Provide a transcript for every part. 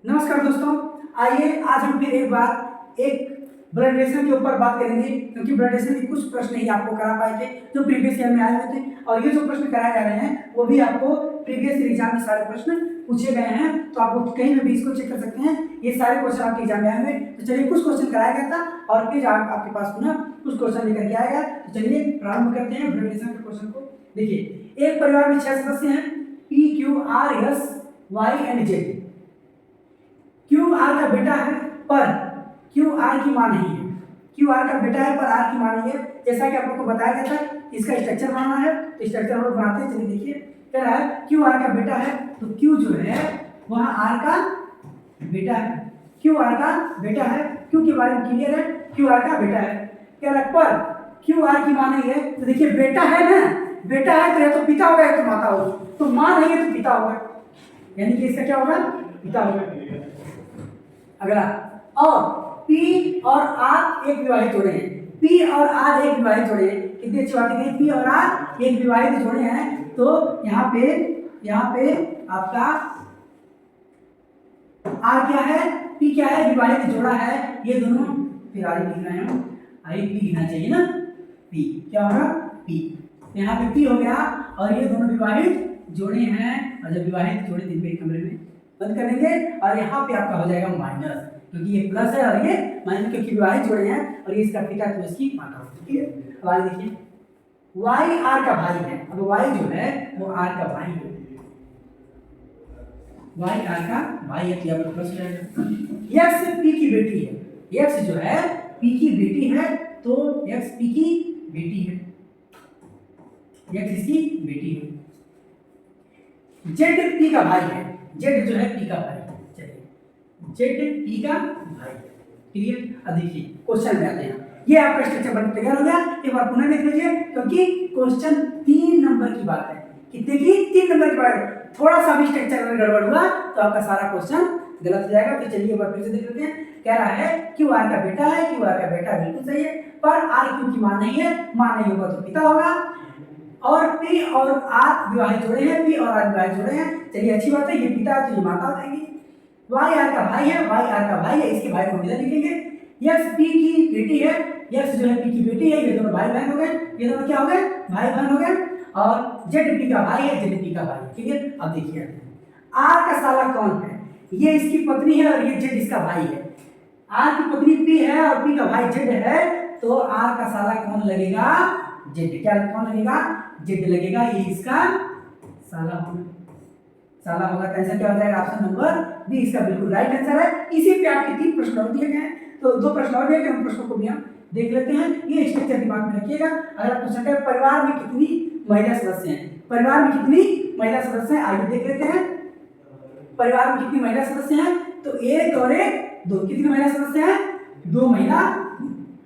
नमस्कार दोस्तों, आइए आज हम फिर एक बार एक ब्लड रिलेशन के ऊपर बात करेंगे, क्योंकि ब्लड रिलेशन के कुछ प्रश्न ही आपको करा पाए थे जो प्रीवियस ईयर में आए हुए थे, और ये जो प्रश्न कराए जा रहे हैं वो भी आपको प्रीवियस एग्जाम में सारे प्रश्न पूछे गए हैं। तो आप कहीं भी इसको चेक कर सकते हैं, ये सारे क्वेश्चन आपके एग्जाम में आए हुए। तो चलिए, कुछ क्वेश्चन कराया गया था और फिर आपके पास पुनः कुछ क्वेश्चन लेकर के आएगा। तो चलिए प्रारंभ करते हैं ब्लड रिलेशन के क्वेश्चन को। देखिए, एक परिवार में 6 सदस्य हैं, P, Q, R, S, Y and Z। Q R का बेटा है पर क्यू आर की मां नहीं है। क्यू आर का बेटा है पर आर की मां नहीं है। जैसा कि आप लोग को बताया गया था, इसका स्ट्रक्चर बनाना है, तो स्ट्रक्चर हम लोग बनाते हैं। चलिए देखिए, कह रहा है क्यू आर का बेटा है, तो क्यू जो है वह आर का बेटा है। क्यू आर का बेटा है, क्यू के बारे में क्लियर है, क्यू आर का बेटा है। कह रहा है पर क्यू आर की मां नहीं है। तो देखिए, बेटा है ना, बेटा है तो या तो पिता होगा या तो माता होगी, तो मां नहीं है तो पिता होगा, यानी कि इसका क्या होगा, पिता होगा। अगला, और P और R एक विवाहित जोड़े हैं। P और R एक विवाहित जोड़े हैं। कितनी अच्छी बात है, P और R एक विवाहित जोड़े हैं। तो यहाँ पे आपका R क्या है, P क्या है, विवाहित जोड़ा है। ये दोनों फिर आगे लिख रहे हैं, आगे P लिखना चाहिए ना, P क्या होगा, P। यहाँ पे P हो गया, और ये दोनों विवाहित जोड़े हैं। और जब विवाहित जोड़े दिन पे कमरे में बंद करेंगे, और यहाँ पे आपका हो जाएगा माइनस, क्योंकि ये प्लस है और ये माइनस, क्योंकि विवाहित जोड़े हैं और ये इसका पिता तो इसकी माता होगी। ठीक है, अब आगे देखिए, वाई आर का भाई है। अब वाई जो है वो आर का भाई है, वाई आर का भाई है, तो प्लस हो जाएगा। एक्स पी की बेटी है, एक्स जो है पी की बेटी है, तो एक्स पी की बेटी है, एक्स इसकी बेटी है। जेड पी का भाई है, जेड जो है पी का भाई है। चलिए, जेड पी का भाई है, क्लियर। अब देखिए क्वेश्चन में आते हैं। ये आपका स्ट्रक्चर बन तैयार हो गया। एक बार पुनः देख लीजिए, क्योंकि क्वेश्चन 3 नंबर की बात है। कितने की, 3 नंबर की बात है। थोड़ा सा भी स्ट्रक्चर में गड़बड़ हुआ तो आपका सारा क्वेश्चन गलत हो जाएगा। तो चलिए एक बार फिर से देख लेते हैं। कह रहा है क्यू आर का बेटा है, क्यू आर का बेटा बिल्कुल सही है, पर आर क्यू की मां नहीं है, मां नहीं होगा तो पिता होगा। और P और R विवाहित जोड़े हैं, P और R विवाहित जोड़े हैं। चलिए अच्छी बात है, ये पिता है तो ये माता हो जाएगी। Y R का भाई है, Y R का भाई है, इसके भाई को हम इधर लिखेंगे। X P की बेटी है, X जो है P की बेटी है, ये दोनों भाई बहन हो गए, ये दोनों क्या हो गए, भाई बहन हो गए। और Z P का भाई है, Z P का भाई, ठीक है। अब देखिए, R का साला कौन है, ये इसकी पत्नी है और ये Z इसका भाई है। R की पत्नी P है और P का भाई Z है, तो R का साला कौन लगेगा, Z। क्या कौन लगेगा, Z लगेगा, ये इसका साला होगा, साला होगा। तो आंसर क्या हो जाएगा, ऑप्शन नंबर बी इसका बिल्कुल राइट आंसर है। इसी पे आपके 3 प्रश्न और दिए गए हैं, तो 2 प्रश्न और दिए गए, उन प्रश्नों को भी हम देख लेते हैं। ये स्ट्रक्चर दिमाग में रखिएगा। अगला क्वेश्चन है, परिवार में कितनी महिला सदस्य हैं। परिवार में कितनी महिला सदस्य हैं, आइए देख लेते हैं। परिवार में कितनी महिला सदस्य हैं, तो 1 और 1 2, कितनी महिला सदस्य हैं, 2 महिला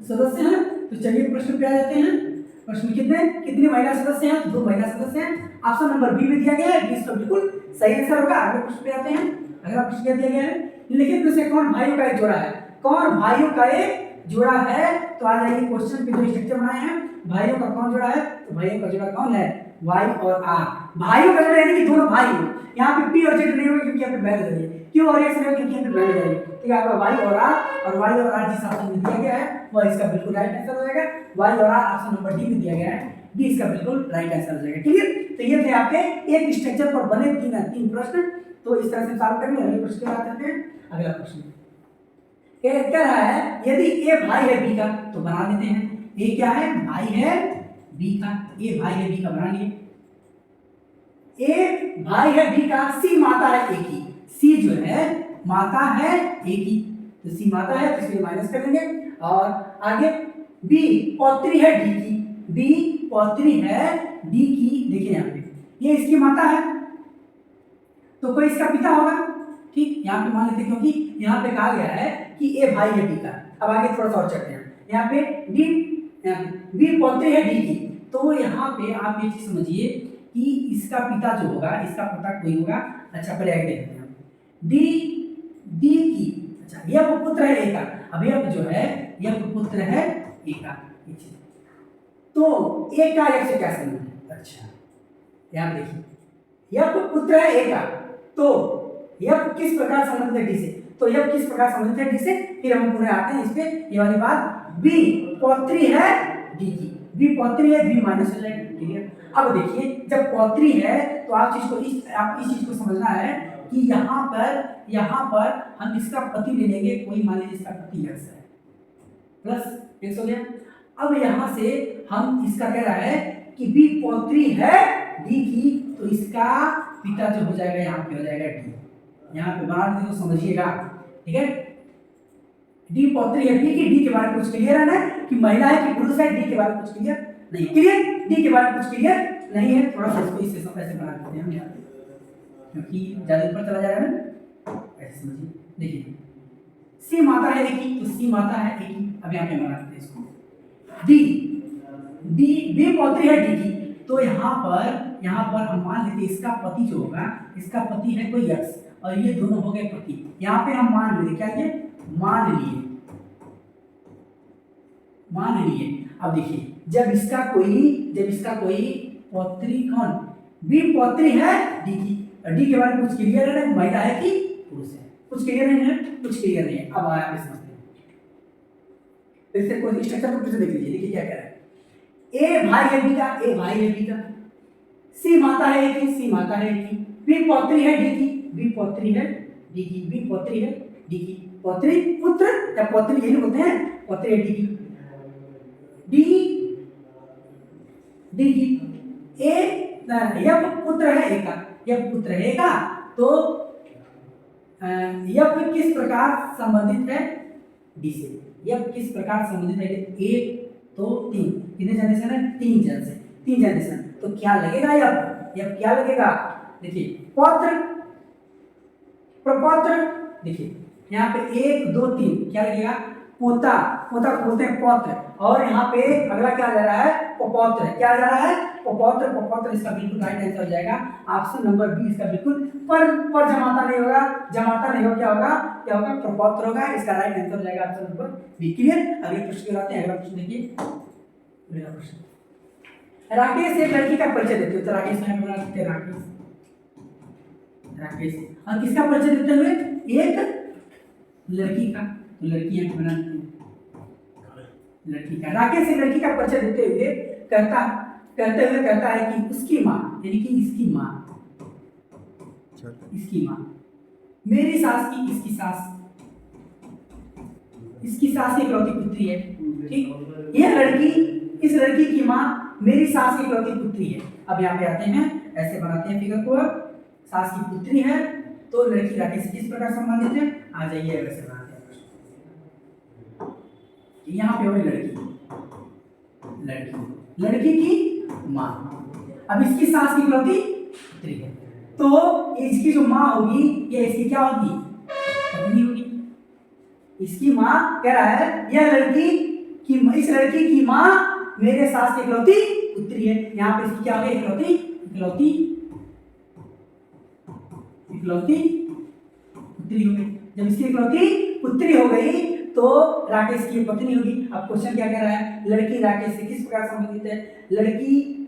सदस्य हैं। तो चलिए प्रश्न पे आ जाते हैं। प्रश्न कितनी महिला सदस्य हैं, 2 महिला सदस्य हैं। ऑप्शन नंबर बी में दिया गया है, बी इसका बिल्कुल सही आंसर होगा। अगले प्रश्न पे आते हैं। अगला प्रश्न क्या दिया गया है, निम्नलिखित में से कौन भाइयों का एक जोड़ा है। कौन भाइयों का एक जोड़ा है, तो आ जाइए क्वेश्चन पे जो स्ट्रक्चर बनाए हैं, भाइयों का कौन जोड़ा है, तो भाइयों का जोड़ा कौन है, Y और R। भाइयों का जोड़ा यानी कि दोनों भाई हैं। यहाँ पे P और Z नहीं होगा क्योंकि यहाँ पे बैल है, Q और X नहीं होगा क्योंकि यहाँ पे बैल है। ठीक है, आपका Y और R, और Y और R जिस ऑप्शन में दिया गया है वह इसका बिल्कुल राइट आंसर हो जाएगा। Y और R ऑप्शन नंबर डी में दिया गया है, डी इसका बिल्कुल राइट आंसर हो जाएगा। ठीक है, तो ये थे आपके एक स्ट्रक्चर पर बने 3 प्रश्न। तो इस तरह से सॉल्व करेंगे। अगले प्रश्न की बात करते हैं। अगला प्रश्न कह रहा है, यदि ए भाई है बी का, तो बना लेते हैं। ए क्या है, भाई है बी का, ए भाई है बी का, बना लिए। ए भाई है बी का, सी माता है ए की, सी जो है माता है ए की, तो सी माता है तो इसलिए माइनस कर देंगे। और आगे बी पौत्री है डी की, बी पौत्री है डी की, देखिए यहाँ पे ये इसकी माता है, तो कोई इसका पिता होगा। ठीक, यहाँ पे मान लेते हैं, क्योंकि यहाँ पे कहा गया है कि ए भाई है बी का। अब आगे थोड़ा सा और चलते हैं। यहाँ पे बी पौत्री है डी की, तो यहाँ पे आप ये चीज समझिए कि इसका पिता जो होगा, इसका पिता कोई होगा। अच्छा, पहले आगे देखते हैं। डी की, अच्छा यह पुत्र है ए का। अब यह जो है यह पुत्र है ए का, तो ए का एक से क्या संबंध है। अच्छा, यहाँ देखिए, यह पुत्र है ए का, तो एफ किस प्रकार संबंधित है डी से, तो एफ किस प्रकार संबंधित है डी से, फिर हम पुनः आते हैं इस पे, ये वाली बात, बी पौत्री है डी की, बी पौत्री है, बी माइनस हो जाएगा, क्लियर। अब देखिए जब पौत्री है तो आप इस चीज को समझना है कि यहाँ पर हम इसका पति ले लेंगे, कोई मान लीजिए इसका पति x है, प्लस x हो गया। अब यहाँ से हम इसका कह रहा है कि बी पौत्री है डी की, तो इसका पिता जो हो जाएगा यहाँ पे हो जाएगा डी, यहाँ पे बना दीजिए तो समझिएगा, ठीक है। डी पौत्री है डी की, डी के बारे में कुछ क्लियर है ना कि महिला है कि पुरुष है, डी के बारे में कुछ क्लियर नहीं, क्लियर, डी के बारे में कुछ क्लियर नहीं है, थोड़ा सा इसको इससे ऐसे बना देते हैं हम यहाँ पे, क्योंकि ज्यादा ऊपर चला जाएगा ना, ऐसे समझिए। देखिए सी माता है एक ही, तो सी माता है एक ही, अब यहाँ पे बना देते हैं इसको, डी डी बी पौत्री है डी की, तो यहाँ पर हम मान लेते हैं इसका पति जो होगा, इसका पति है कोई x और ये दोनों हो गए पति, यहाँ पे हम मान लेते क्या, ये मान लिए। अब देखिए जब इसका कोई पौत्री कौन, बी पौत्री है डी की, डी के बारे में कुछ क्लियर है, महिला है कि पुरुष है, कुछ क्लियर नहीं है, कुछ क्लियर नहीं है। अब आया पे समझते हैं, फिर से कोई स्ट्रक्चर को फिर से देख लीजिए, देखिए क्या कह रहा है, ए भाई है बी का, ए भाई है बी का, सी माता है एक ही, सी माता है एक ही, बी पौत्री है डी की, बी पौत्री है डी की, बी पौत्री है डी की, पौत्री पुत्र या पौत्री यही बोलते हैं, पौत्री है डी की, डी की, ए यह पुत्र है ए का, यह पुत्र है का, तो यह किस प्रकार संबंधित है डी से, यह किस प्रकार संबंधित है, एक तो तीन, कितने जनरेशन है, तीन जनरेशन, तो क्या लगेगा, यह क्या लगेगा, देखिए पौत्र प्रपौत्र, देखिए यहाँ पे एक दो तीन क्या लगेगा, पोता बोलते हैं पौत्र, और यहाँ पे अगला क्या जा रहा है, पपौत्र, क्या जा रहा है, पपौत्र, इसका बिल्कुल राइट आंसर हो जाएगा ऑप्शन नंबर बी, इसका बिल्कुल पर जमाता नहीं होगा, क्या होगा प्रपौत्र होगा, इसका राइट आंसर हो जाएगा ऑप्शन नंबर बी, क्लियर। अगले प्रश्न की आते हैं, अगला प्रश्न देखिए, अगला प्रश्न, राकेश एक लड़की का परिचय देते हो, तो राकेश में बना सकते हैं, राकेश और किसका परिचय देते हुए, एक लड़की का, तो लड़की यहाँ बना देते हैं, लड़की का, राकेश एक लड़की का परिचय देते हुए कहता है कि उसकी माँ, यानी कि इसकी माँ मेरी सास की, इसकी सास की इकलौती पुत्री है, ठीक, यह लड़की, इस लड़की की माँ मेरी सास की इकलौती पुत्री है। अब यहाँ पे आते हैं, ऐसे बनाते हैं फिगर को, सास की पुत्री है, तो लड़की राकेश से किस प्रकार संबंधित है, आ जाइए वैसे बनाते हैं। यहाँ पे हो लड़की की माँ, अब इसकी सास की इकलौती पुत्री है, तो इसकी जो माँ होगी ये इसकी क्या होगी, पत्नी होगी। इसकी माँ कह रहा है यह लड़की की, इस लड़की की माँ मेरे सास की इकलौती पुत्री है, यहाँ पे इसकी क्या हो गई, इकलौती पुत्री हो गई। जब इसकी इकलौती पुत्री हो गई तो राकेश की पत्नी होगी। अब क्वेश्चन क्या कह रहा है, लड़की राकेश से किस प्रकार संबंधित है, लड़की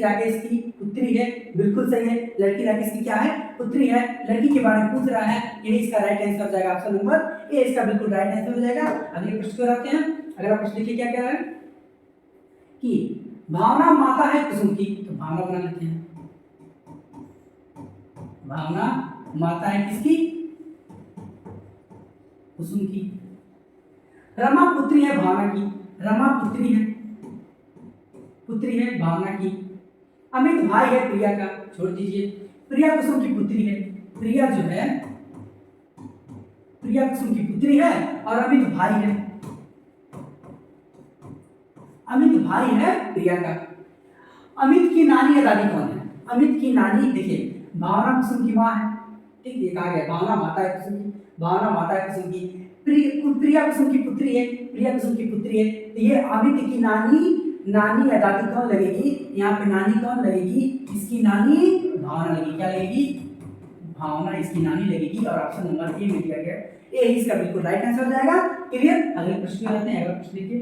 राकेश की पुत्री है, बिल्कुल सही है, लड़की राकेश की क्या है, पुत्री है, लड़की के बारे में पूछ रहा है, यही इसका राइट आंसर हो जाएगा ऑप्शन नंबर ए, इसका बिल्कुल राइट आंसर हो जाएगा। अगले प्रश्न को आते हैं, अगला प्रश्न देखिए क्या कह रहा है कि भावना माता है कुसुम की, तो भावना बना लेते हैं, भावना माता है किसकी, कुसुम की। रमा पुत्री है भावना की, रमा पुत्री है भावना की। अमित भाई है प्रिया का, छोड़ दीजिए, प्रिया कुसुम की पुत्री है, प्रिया जो है प्रिया कुसुम की पुत्री है, और अमित भाई है प्रिया का। अमित की नानी या दादी कौन है, अमित की नानी, देखिए भावना कुसुम की माँ है, ठीक, ये कहा गया भावना माता है कुसुम की, भावना माता है कुसुम की, प्रिया कुसुम की पुत्री है, तो ये अमित की नानी या दादी कौन लगेगी, यहाँ पे नानी कौन लगेगी, इसकी नानी भावना लगेगी, क्या लगेगी, भावना इसकी नानी लगेगी, और ऑप्शन नंबर ए में दिया गया ए इसका बिल्कुल राइट आंसर हो जाएगा, क्लियर। अगले प्रश्न में आते हैं, अगला प्रश्न देखिए,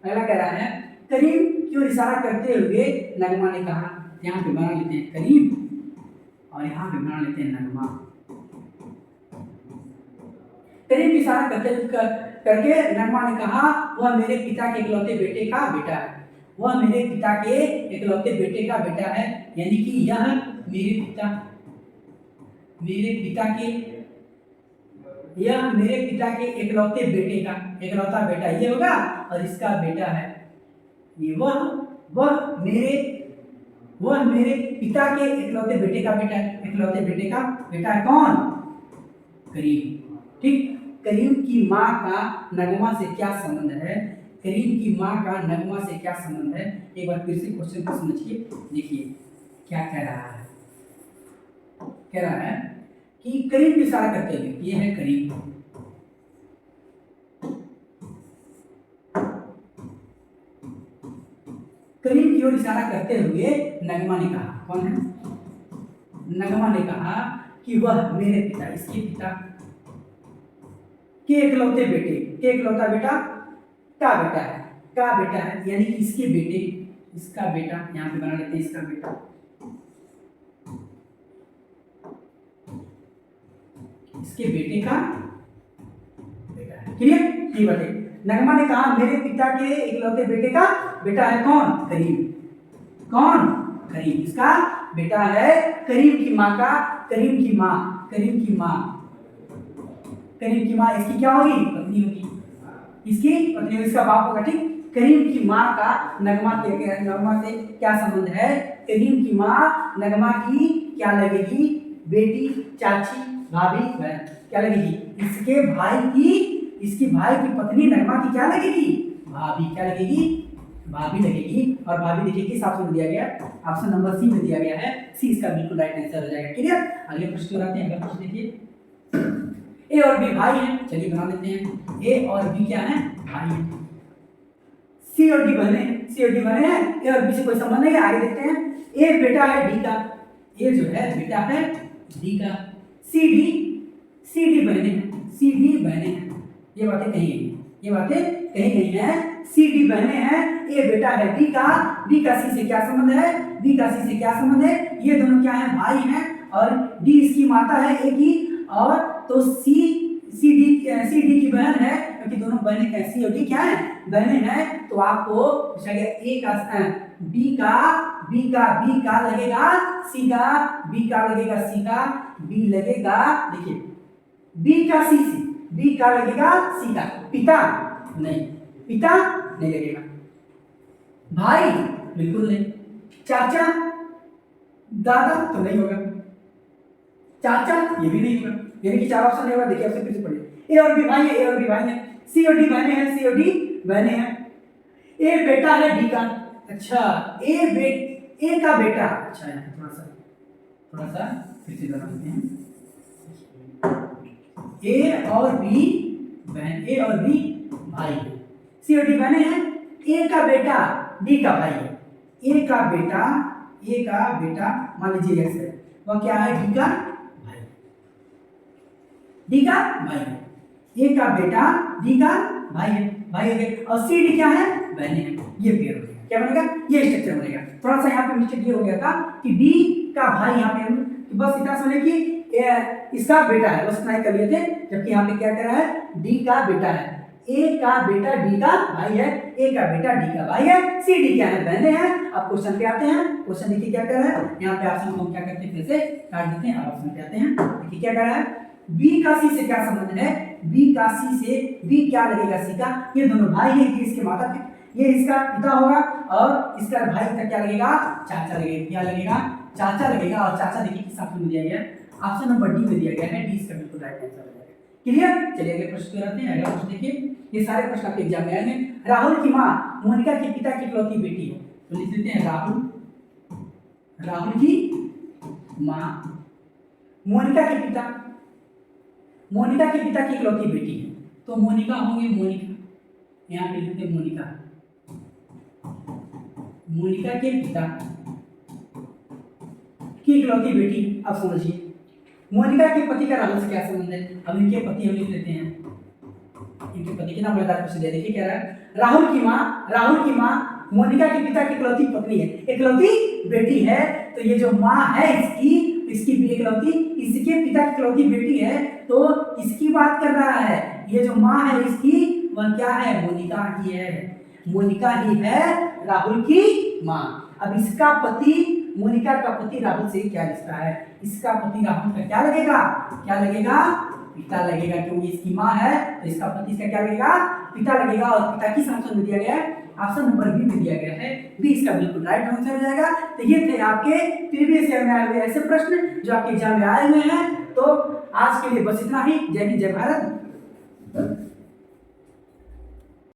अगला कह रहा है करीम की ओर इशारा करते हुए नगमा ने कहा, यहाँ पे बना लेते हैं करीम, और यहाँ पे बना लेते हैं नगमा। करीब इशारा करके नगमा ने कहा वह मेरे पिता के इकलौते बेटे का बेटा है, वह मेरे पिता के इकलौते बेटे का बेटा है, यानी कि यह मेरे पिता के इकलौते बेटे का इकलौता बेटा ये होगा, और इसका बेटा है ये वह मेरे पिता के इकलौते बेटे का बेटा है। इकलौते बेटे का बेटा है कौन? करीम। ठीक, करीम की माँ का नगमा से क्या संबंध है? करीम की माँ का नगमा से क्या संबंध है? एक बार फिर से क्वेश्चन को समझिए। देखिए क्या कह रहा है। कह रहा है कि करीम की इशारा करते हुए, ये है करीम, करीम की ओर इशारा करते हुए नगमा ने कहा, कौन है? नगमा ने कहा कि वह मेरे पिता, इसके पिता के इकलौते बेटे, के इकलौता बेटा का बेटा है, का बेटा है, यानी कि इसके बेटे, इसका बेटा, यहाँ पे बना लेते हैं इसका बेटा, इसके बेटे का बेटा है। क्लियर? ये बताइए, नगमा ने कहा मेरे पिता के इकलौते बेटे का बेटा है कौन? करीम। कौन? करीम, इसका बेटा है। करीम की माँ का, करीम की माँ, करीम की माँ, करीम की माँ इसकी क्या होगी? पत्नी होगी, इसकी पत्नी होगी, इसका बाप होगा। ठीक, करीम की माँ का नगमा से क्या संबंध है? करीम की माँ नगमा की क्या लगेगी? बेटी, चाची, भाभी, बहन, क्या लगेगी? इसके भाई की, इसकी भाई की पत्नी नगमा की क्या लगेगी? भाभी। क्या लगेगी? भाभी लगेगी। और भाभी देखिए किस ऑप्शन में दिया गया? ऑप्शन नंबर सी में दिया गया है। सी इसका बिल्कुल राइट आंसर हो जाएगा। क्लियर? अगले प्रश्न पर आते हैं। अगला प्रश्न देखिए, ए और बी भाई हैं, चलिए बना लेते हैं। ए और बी क्या है? भाई हैं। सी और डी बहने हैं, सी और डी बहने हैं, ए और बी से कोई संबंध नहीं है। आगे देखते हैं, ए बेटा है डी का, ए जो है बेटा है डी का, सी डी बहने हैं, सी डी बहने हैं। ये बातें कही गई, ये बातें कही गई हैं। सी डी बहने हैं, ए बेटा है डी का, डी का सी से क्या संबंध है? डी का सी से क्या संबंध है? ये दोनों क्या है? भाई हैं, और डी इसकी माता है ए की, और तो सी डी की बहन है, क्योंकि दोनों बहने हैं, सी और डी क्या है? बहने हैं। तो आपको ए का बी का लगेगा सी का, बी का लगेगा सी का, बी लगेगा, देखिए बी का सी से, बी का लगेगा सी का, पिता नहीं, पिता नहीं लगेगा, भाई बिल्कुल नहीं, चाचा दादा तो नहीं होगा, चाचा ये भी नहीं होगा, यानी कि चार ऑप्शन नहीं होगा। देखिए आपसे फिर से पढ़िए, ए और बी भाई है, ए और बी भाई है, सी और डी बहने हैं, सी और डी बहने हैं, ए बेटा है डी का, अच्छा ए का बेटा, अच्छा यहाँ पे थोड़ा सा फिर से बना लेते हैं, ए और बी बहन, ए और बी भाई है, सी और डी बहने हैं, ए का बेटा डी का भाई है, ए का बेटा मान लीजिए एक्स है, वह क्या है? डी का भाई, डी का भाई है, ए का बेटा डी का भाई है, भाई है, और सी डी क्या है? बहने हैं। ये पेयर हो गया, क्या बनेगा? ये स्ट्रक्चर बनेगा। थोड़ा सा यहाँ पे मिस्टेक ये हो गया था कि डी का भाई, यहाँ पे कि बस इतना समझे कि इसका बेटा है, बस इतना ही कर लिए थे, जबकि यहाँ पे क्या कर रहा है? डी का बेटा है, ए का बेटा डी का भाई है, ए का बेटा डी का भाई है, सी डी क्या है? बहने हैं। अब क्वेश्चन पे आते हैं, क्वेश्चन देखिए क्या कर रहा है, यहाँ पे ऑप्शन को हम क्या करते हैं? फिर से काट देते हैं। अब ऑप्शन पे आते हैं, देखिए क्या कर रहा है? बी का सी से क्या संबंध है? बी का सी से, बी क्या लगेगा? सी का, ये दोनों भाई है, ये इसके माता पिता, ये इसका पिता होगा, और इसका भाई का क्या लगेगा? चाचा लगेगा, क्या लगेगा? चाचा लगेगा। और चाचा देखिए किस ऑप्शन में दिया गया? ऑप्शन नंबर डी में दिया गया है, डी इसका बिल्कुल राइट आंसर हो जाएगा। क्लियर? चलिए अगले प्रश्न पे आते हैं। अगला प्रश्न देखिए, ये सारे प्रश्न आपके एग्जाम में आएंगे। राहुल की माँ मोनिका के पिता की इकलौती बेटी है, तो लिख देते हैं राहुल की माँ मोनिका के पिता की इकलौती बेटी है, तो मोनिका होंगे, मोनिका यहाँ पे लिखते हैं, मोनिका के पिता की इकलौती बेटी। अब समझिए मोनिका के पति का राहुल से क्या संबंध है? अब इनके पति हम लिख लेते हैं, इनके पति के नाम मजेदार क्वेश्चन दिया। देखिए क्या रहा है? राहुल की माँ मोनिका के पिता की इकलौती पत्नी है, इकलौती बेटी है, तो ये जो माँ है इसकी, इसकी इकलौती, इसके पिता की इकलौती बेटी है, तो इसकी बात कर रहा है। ये जो माँ है इसकी, वह क्या है? मोनिका ही है। मोनिका ही है राहुल की माँ। अब इसका पति, मोनिका का पति राहुल से क्या रिश्ता है? इसका पति राहुल का क्या लगेगा? क्या लगेगा? पिता लगेगा, क्योंकि इसकी माँ है तो इसका पति इसका क्या लगेगा? पिता लगेगा। और पिता किस ऑप्शन में दिया गया है? ऑप्शन नंबर बी में दिया गया है। बी इसका बिल्कुल राइट आंसर हो जाएगा। तो ये थे आपके प्रीवियस ईयर में आए हुए ऐसे प्रश्न जो आपके एग्जाम में आए हुए हैं। तो आज के लिए बस इतना ही। जय हिंद, जय भारत।